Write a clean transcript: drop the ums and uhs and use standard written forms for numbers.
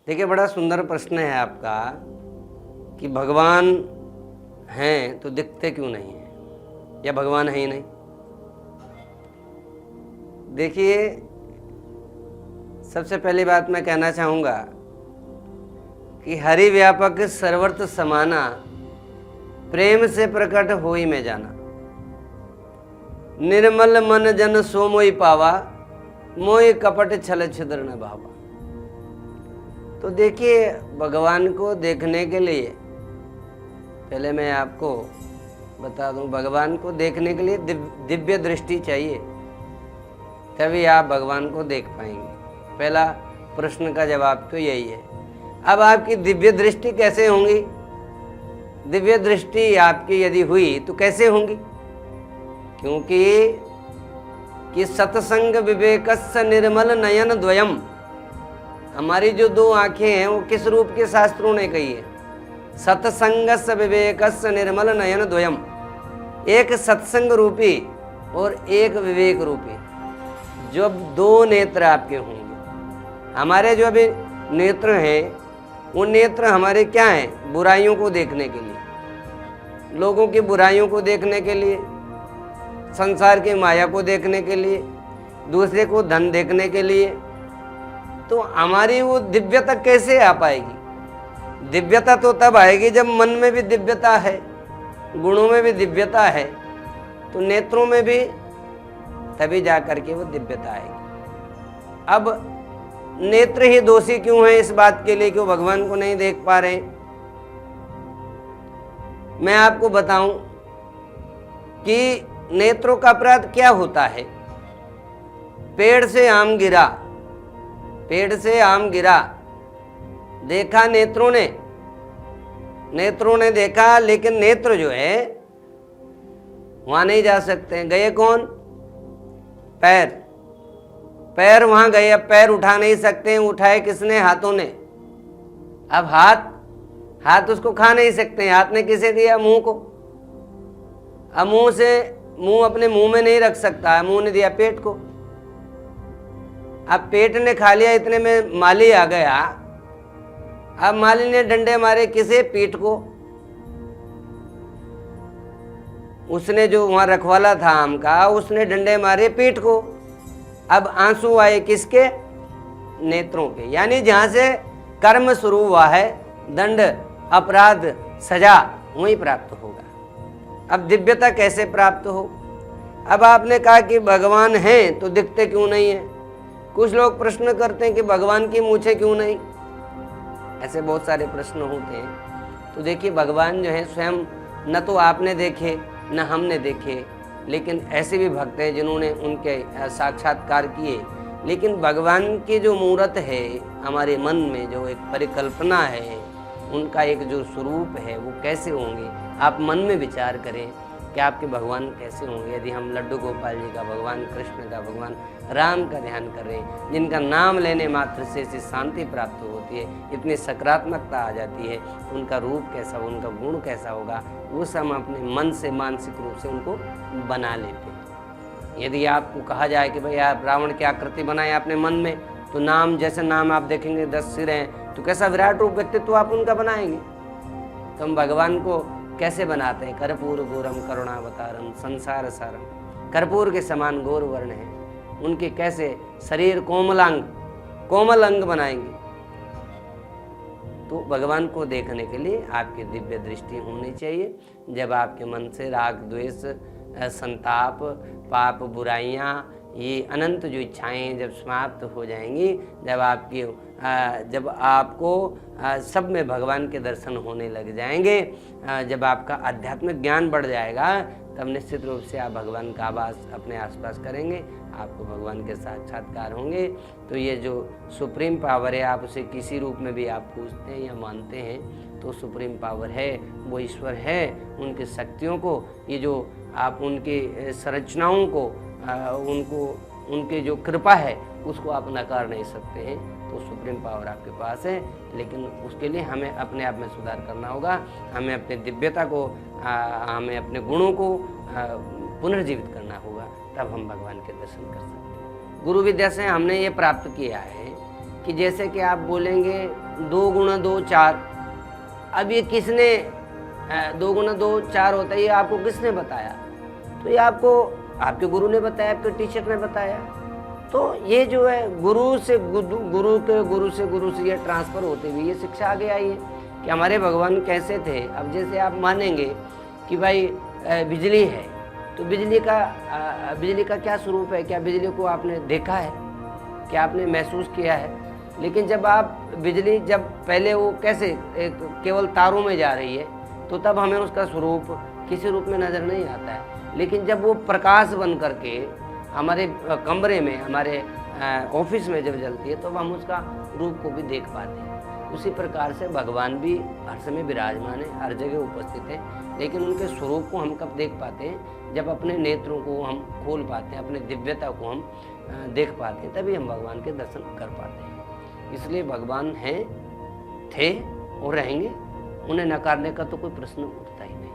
देखिए, बड़ा सुंदर प्रश्न है आपका कि भगवान हैं तो दिखते क्यों नहीं हैं, या भगवान है ही नहीं। देखिए, सबसे पहली बात मैं कहना चाहूँगा कि हरि व्यापक सर्वर्थ समाना, प्रेम से प्रकट होई में जाना। निर्मल मन जन सो मोई पावा, मोई कपट छल छिद्र न भावा। तो देखिए, भगवान को देखने के लिए पहले मैं आपको बता दूं, भगवान को देखने के लिए दिव्य दृष्टि चाहिए, तभी आप भगवान को देख पाएंगे। पहला प्रश्न का जवाब तो यही है। अब आपकी दिव्य दृष्टि कैसे होंगी? दिव्य दृष्टि आपकी यदि हुई तो कैसे होंगी? क्योंकि सत्संग विवेकस्य निर्मल नयन द्वयम, हमारी जो दो आंखें हैं वो किस रूप के शास्त्रों ने कही है? सत्संगस्य विवेकस्य निर्मल नयन द्वयम, एक सत्संग रूपी और एक विवेक रूपी। जब दो नेत्र आपके होंगे, हमारे जो अभी नेत्र हैं वो नेत्र हमारे क्या हैं? बुराइयों को देखने के लिए, लोगों की बुराइयों को देखने के लिए, संसार की माया को देखने के लिए, दूसरे को धन देखने के लिए। तो हमारी वो दिव्यता कैसे आ पाएगी? दिव्यता तो तब आएगी जब मन में भी दिव्यता है, गुणों में भी दिव्यता है, तो नेत्रों में भी तभी जा करके वो दिव्यता आएगी। अब नेत्र ही दोषी क्यों है इस बात के लिए कि वो भगवान को नहीं देख पा रहे? मैं आपको बताऊं कि नेत्रों का अपराध क्या होता है। पेड़ से आम गिरा, पेड़ से आम गिरा, देखा नेत्रों ने देखा, लेकिन नेत्र जो है वहां नहीं जा सकते। गए कौन? पैर वहां गए। अब पैर उठा नहीं सकते, उठाए किसने? हाथों ने। अब हाथ उसको खा नहीं सकते, हाथ ने किसे दिया? मुंह को। अब मुंह अपने मुंह में नहीं रख सकता, मुंह ने दिया पेट को। अब पेट ने खा लिया, इतने में माली आ गया। अब माली ने डंडे मारे किसे? पीठ को। उसने जो वहां रखवाला था आम का, उसने डंडे मारे पीठ को। अब आंसू आए किसके? नेत्रों के। यानी जहां से कर्म शुरू हुआ है, दंड, अपराध, सजा वहीं प्राप्त होगा। अब दिव्यता कैसे प्राप्त हो? अब आपने कहा कि भगवान हैं तो दिखते क्यों नहीं है? कुछ लोग प्रश्न करते हैं कि भगवान की मूछें क्यों नहीं? ऐसे बहुत सारे प्रश्न होते हैं। तो देखिए, भगवान जो है स्वयं न तो आपने देखे न हमने देखे, लेकिन ऐसे भी भक्त हैं जिन्होंने उनके साक्षात्कार किए। लेकिन भगवान की जो मूर्त है हमारे मन में, जो एक परिकल्पना है, उनका एक जो स्वरूप है वो कैसे होंगे? आप मन में विचार करें कि आपके भगवान कैसे होंगे। यदि हम लड्डू गोपाल जी का, भगवान कृष्ण का, भगवान राम का ध्यान कर रहे हैं, जिनका नाम लेने मात्र से ऐसी शांति प्राप्त होती है, इतनी सकारात्मकता आ जाती है, उनका रूप कैसा, उनका गुण कैसा होगा, वो सब हम अपने मन से मानसिक रूप से उनको बना लेते हैं। यदि आपको कहा जाए कि भाई आप रावण की आकृति बनाए अपने मन में, तो नाम, जैसे नाम आप देखेंगे 10 सिर हैं, तो कैसा विराट रूप व्यक्तित्व आप उनका बनाएंगे। तो हम भगवान को कैसे बनाते हैं? कर्पूर गौरम करुणावतारम संसार सारम, कर्पूर के समान गौर वर्ण है, उनके कैसे शरीर कोमल अंग बनाएंगे। तो भगवान को देखने के लिए आपकी दिव्य दृष्टि होनी चाहिए। जब आपके मन से राग, द्वेष, संताप, पाप, बुराइयां, ये अनंत जो इच्छाएं जब समाप्त हो जाएंगी, जब आपको सब में भगवान के दर्शन होने लग जाएंगे, जब आपका आध्यात्मिक ज्ञान बढ़ जाएगा, तब निश्चित रूप से आप भगवान का आवास अपने आसपास करेंगे, आपको भगवान के साक्षात्कार होंगे। तो ये जो सुप्रीम पावर है, आप उसे किसी रूप में भी आप पूजते हैं या मानते हैं, तो सुप्रीम पावर है, वो ईश्वर है। उनकी शक्तियों को, ये जो आप उनकी संरचनाओं को, उनके जो कृपा है उसको आप नकार नहीं सकते हैं। तो सुप्रीम पावर आपके पास है, लेकिन उसके लिए हमें अपने आप में सुधार करना होगा। हमें अपनी दिव्यता को, हमें अपने गुणों को पुनर्जीवित करना होगा, तब हम भगवान के दर्शन कर सकते हैं। गुरु विद्या से हमने ये प्राप्त किया है कि जैसे कि आप बोलेंगे 2 गुणा 2 4। अब ये किसने 2 गुणा 2 4 होता है, ये आपको किसने बताया? तो ये आपको आपके गुरु ने बताया, आपके टीचर ने बताया। तो ये जो है गुरु से गुरु से ये ट्रांसफ़र होते हुए ये शिक्षा आगे आई है कि हमारे भगवान कैसे थे। अब जैसे आप मानेंगे कि भाई बिजली है, तो बिजली का क्या स्वरूप है? क्या बिजली को आपने देखा है? क्या आपने महसूस किया है? लेकिन जब आप बिजली जब पहले वो कैसे केवल तारों में जा रही है, तो तब हमें उसका स्वरूप किसी रूप में नज़र नहीं आता है। लेकिन जब वो प्रकाश बन करके हमारे कमरे में, हमारे ऑफिस में जब जलती है, तो हम उसका रूप को भी देख पाते हैं। उसी प्रकार से भगवान भी हर समय विराजमान है, हर जगह उपस्थित है, लेकिन उनके स्वरूप को हम कब देख पाते हैं? जब अपने नेत्रों को हम खोल पाते हैं, अपने दिव्यता को हम देख पाते हैं, तभी हम भगवान के दर्शन कर पाते हैं। इसलिए भगवान हैं, थे और रहेंगे, उन्हें नकारने का तो कोई प्रश्न उठता ही नहीं।